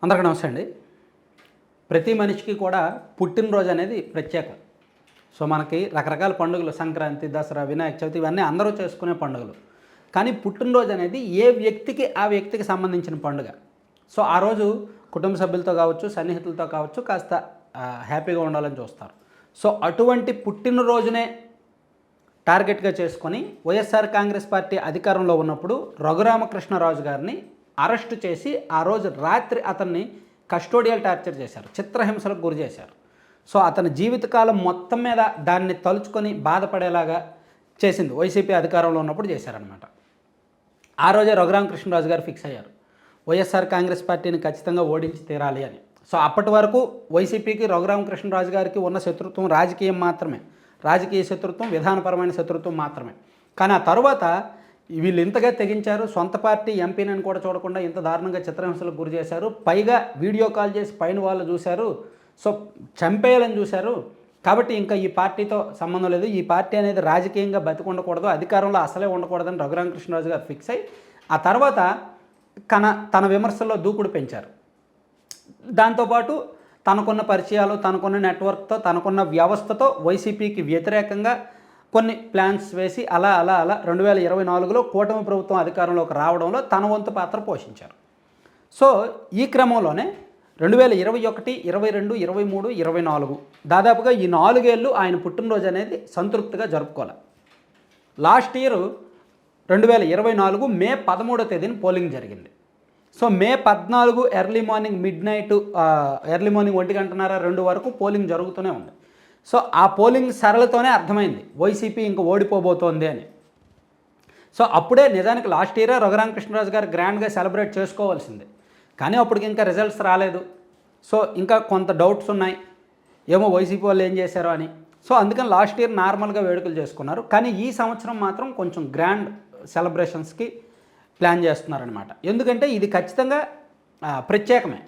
అందరికీ నమస్తే అండి. ప్రతి మనిషికి కూడా పుట్టినరోజు అనేది ప్రత్యేకం. సో మనకి రకరకాల పండుగలు సంక్రాంతి, దసరా, వినాయక చవితి ఇవన్నీ అందరూ చేసుకునే పండుగలు. కానీ పుట్టినరోజు అనేది ఏ వ్యక్తికి ఆ వ్యక్తికి సంబంధించిన పండుగ. సో ఆ రోజు కుటుంబ సభ్యులతో కావచ్చు, సన్నిహితులతో కావచ్చు కాస్త హ్యాపీగా ఉండాలని చూస్తారు. సో అటువంటి పుట్టినరోజునే టార్గెట్గా చేసుకొని వైఎస్ఆర్ కాంగ్రెస్ పార్టీ అధికారంలో ఉన్నప్పుడు రఘురామకృష్ణరాజు గారిని అరెస్టు చేసి ఆ రోజు రాత్రి అతన్ని కస్టోడియల్ టార్చర్ చేశారు, చిత్రహింసలకు గురి చేశారు. సో అతని జీవితకాలం మొత్తం మీద దాన్ని తలుచుకొని బాధపడేలాగా చేసింది వైసీపీ అధికారంలో ఉన్నప్పుడు చేశారనమాట. ఆ రోజే రఘురామకృష్ణరాజు గారు ఫిక్స్ అయ్యారు, వైఎస్ఆర్ కాంగ్రెస్ పార్టీని ఖచ్చితంగా ఓడించి తీరాలి అని. సో అప్పటి వరకు వైసీపీకి రఘురామకృష్ణరాజు గారికి ఉన్న శత్రుత్వం రాజకీయం మాత్రమే, రాజకీయ శత్రుత్వం, విధానపరమైన శత్రుత్వం మాత్రమే. కానీ ఆ తర్వాత వీళ్ళు ఇంతగా తెగించారు, సొంత పార్టీ ఎంపీని కూడా చూడకుండా ఇంత దారుణంగా చిత్రహింసలకు గురి చేశారు. పైగా వీడియో కాల్ చేసి పైన వాళ్ళు చూశారు, సో చంపేయాలని చూశారు. కాబట్టి ఇంకా ఈ పార్టీతో సంబంధం లేదు, ఈ పార్టీ అనేది రాజకీయంగా బతికుండకూడదు, అధికారంలో అసలే ఉండకూడదని రఘురామకృష్ణరాజు గారు ఫిక్స్ అయ్యి ఆ తర్వాత తన విమర్శల్లో దూకుడు పెంచారు. దాంతోపాటు తనకున్న పరిచయాలు, తనకున్న నెట్వర్క్తో, తనకున్న వ్యవస్థతో వైసీపీకి వ్యతిరేకంగా కొన్ని ప్లాన్స్ వేసి అలా 2024లో కూటమి ప్రభుత్వం అధికారంలోకి రావడంలో తన వంతు పాత్ర పోషించారు. సో ఈ క్రమంలోనే 2021, 22, 23, 24 దాదాపుగా ఈ 4 ఏళ్ళు ఆయన పుట్టినరోజు అనేది సంతృప్తిగా జరుపుకోవాలి. లాస్ట్ ఇయర్ 2024 మే 13వ తేదీన పోలింగ్ జరిగింది. సో మే 14 early morning midnight, early morning 1:30 వరకు పోలింగ్ జరుగుతూనే ఉంది. సో ఆ పోలింగ్ సరళతోనే అర్థమైంది వైసీపీ ఇంక ఓడిపోబోతోంది అని. సో అప్పుడే నిజానికి లాస్ట్ ఇయరే రఘురామకృష్ణరాజు గారు గ్రాండ్గా సెలబ్రేట్ చేసుకోవాల్సింది, కానీ అప్పటికి ఇంకా రిజల్ట్స్ రాలేదు. సో ఇంకా కొంత డౌట్స్ ఉన్నాయి, ఏమో వైసీపీ వాళ్ళు ఏం చేశారో అని. సో అందుకని లాస్ట్ ఇయర్ నార్మల్గా వేడుకలు చేసుకున్నారు. కానీ ఈ సంవత్సరం మాత్రం కొంచెం గ్రాండ్ సెలబ్రేషన్స్కి ప్లాన్ చేస్తున్నారనమాట. ఎందుకంటే ఇది ఖచ్చితంగా ప్రత్యేకమే.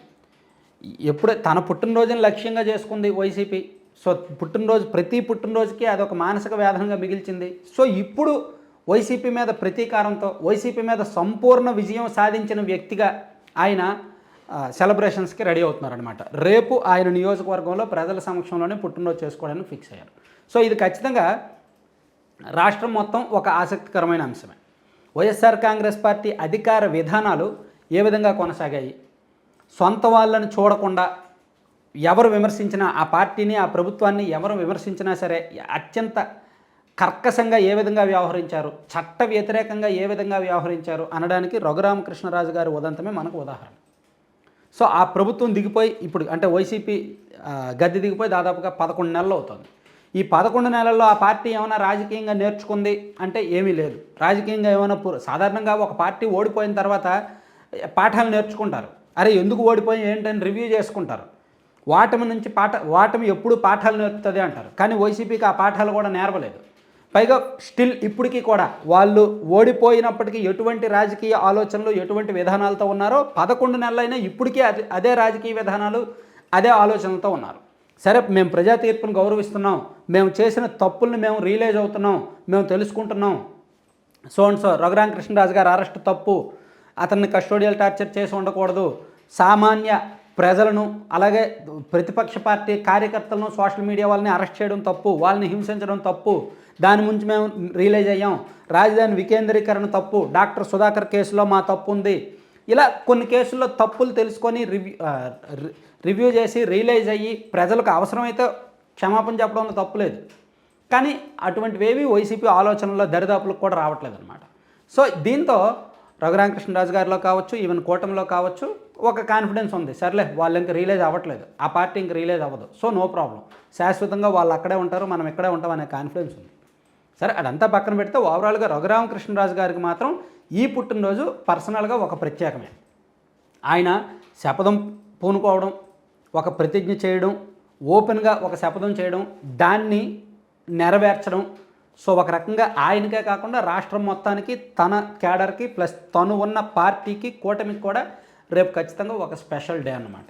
ఎప్పుడే తన పుట్టినరోజుని లక్ష్యంగా చేసుకుంది వైసీపీ. సో ప్రతి పుట్టినరోజుకి అదొక మానసిక వేదనగా మిగిల్చింది. సో ఇప్పుడు వైసీపీ మీద ప్రతీకారంతో, వైసీపీ మీద సంపూర్ణ విజయం సాధించిన వ్యక్తిగా ఆయన సెలబ్రేషన్స్కి రెడీ అవుతున్నారనమాట. రేపు ఆయన నియోజకవర్గంలో ప్రజల సమక్షంలోనే పుట్టినరోజు చేసుకోవడానికి ఫిక్స్ అయ్యారు. సో ఇది ఖచ్చితంగా రాష్ట్రం మొత్తం ఒక ఆసక్తికరమైన అంశమే. వైఎస్ఆర్ కాంగ్రెస్ పార్టీ అధికార విధానాలు ఏ విధంగా కొనసాగాయి, సొంత వాళ్ళని చూడకుండా ఎవరు విమర్శించినా, ఆ పార్టీని, ఆ ప్రభుత్వాన్ని ఎవరు విమర్శించినా సరే అత్యంత కర్కశంగా ఏ విధంగా వ్యవహరించారు, చట్ట వ్యతిరేకంగా ఏ విధంగా వ్యవహరించారు అనడానికి రఘురామకృష్ణరాజు గారి ఉదంతమే మనకు ఉదాహరణ. సో ఆ ప్రభుత్వం దిగిపోయి ఇప్పుడు అంటే వైసీపీ గద్దె దిగిపోయి దాదాపుగా 11 నెలలు అవుతుంది. ఈ 11 నెలల్లో ఆ పార్టీ ఏమైనా రాజకీయంగా నేర్చుకుంది అంటే ఏమీ లేదు. రాజకీయంగా ఏమైనా సాధారణంగా ఒక పార్టీ ఓడిపోయిన తర్వాత పాఠాలు నేర్చుకుంటారు. అరే ఎందుకు ఓడిపోయి ఏంటని రివ్యూ చేసుకుంటారు. ఓటమి ఎప్పుడు పాఠాలు నేర్పుతుంది అంటారు. కానీ వైసీపీకి ఆ పాఠాలు కూడా నేర్వలేదు. పైగా స్టిల్ ఇప్పటికీ కూడా వాళ్ళు ఓడిపోయినప్పటికీ ఎటువంటి రాజకీయ ఆలోచనలు, ఎటువంటి విధానాలతో ఉన్నారో 11 నెలలైనా ఇప్పటికీ అదే రాజకీయ విధానాలు, అదే ఆలోచనలతో ఉన్నారు. సరే మేము ప్రజా తీర్పును గౌరవిస్తున్నాం, మేము చేసిన తప్పుల్ని మేము రియలైజ్ అవుతున్నాం, మేము తెలుసుకుంటున్నాం. సో రఘురామకృష్ణరాజు గారు అరెస్ట్ తప్పు, అతన్ని కస్టోడియల్ టార్చర్ చేసి ఉండకూడదు, సామాన్య ప్రజలను అలాగే ప్రతిపక్ష పార్టీ కార్యకర్తలను సోషల్ మీడియా వాళ్ళని అరెస్ట్ చేయడం తప్పు, వాళ్ళని హింసించడం తప్పు, దాని నుంచి మేము రియలైజ్ అయ్యాం, రాజధాని వికేంద్రీకరణ తప్పు, డాక్టర్ సుధాకర్ కేసులో మా తప్పు ఉంది. ఇలా కొన్ని కేసుల్లో తప్పులు తెలుసుకొని రివ్యూ చేసి రియలైజ్ అయ్యి ప్రజలకు అవసరమైతే క్షమాపణ చెప్పడంలో తప్పు లేదు. కానీ అటువంటివేవి వైసీపీ ఆలోచనలో దరిదాపులకు కూడా రావట్లేదు అనమాట. సో దీంతో రఘురామకృష్ణరాజు గారిలో కావచ్చు, ఈవెన్ కూటమిలో కావచ్చు ఒక కాన్ఫిడెన్స్ ఉంది. సర్లే వాళ్ళు ఇంకా రియలైజ్ అవ్వట్లేదు, ఆ పార్టీ ఇంకా రియలైజ్ అవ్వదు, సో నో ప్రాబ్లం, శాశ్వతంగా వాళ్ళు అక్కడే ఉంటారు, మనం ఇక్కడే ఉంటాం అనే కాన్ఫిడెన్స్ ఉంది. సరే అదంతా పక్కన పెడితే ఓవరాల్గా రఘురామకృష్ణరాజు గారికి మాత్రం ఈ పుట్టినరోజు పర్సనల్గా ఒక ప్రత్యేకమే. ఆయన శపథం పూనుకోవడం, ఒక ప్రతిజ్ఞ చేయడం, ఓపెన్గా ఒక శపథం చేయడం, దాన్ని నెరవేర్చడం. సో ఒక రకంగా ఆయనకే కాకుండా రాష్ట్రం మొత్తానికి, తన క్యాడర్కి ప్లస్ తను ఉన్న పార్టీకి, కూటమికి కూడా రేపు ఖచ్చితంగా ఒక స్పెషల్ డే అన్నమాట.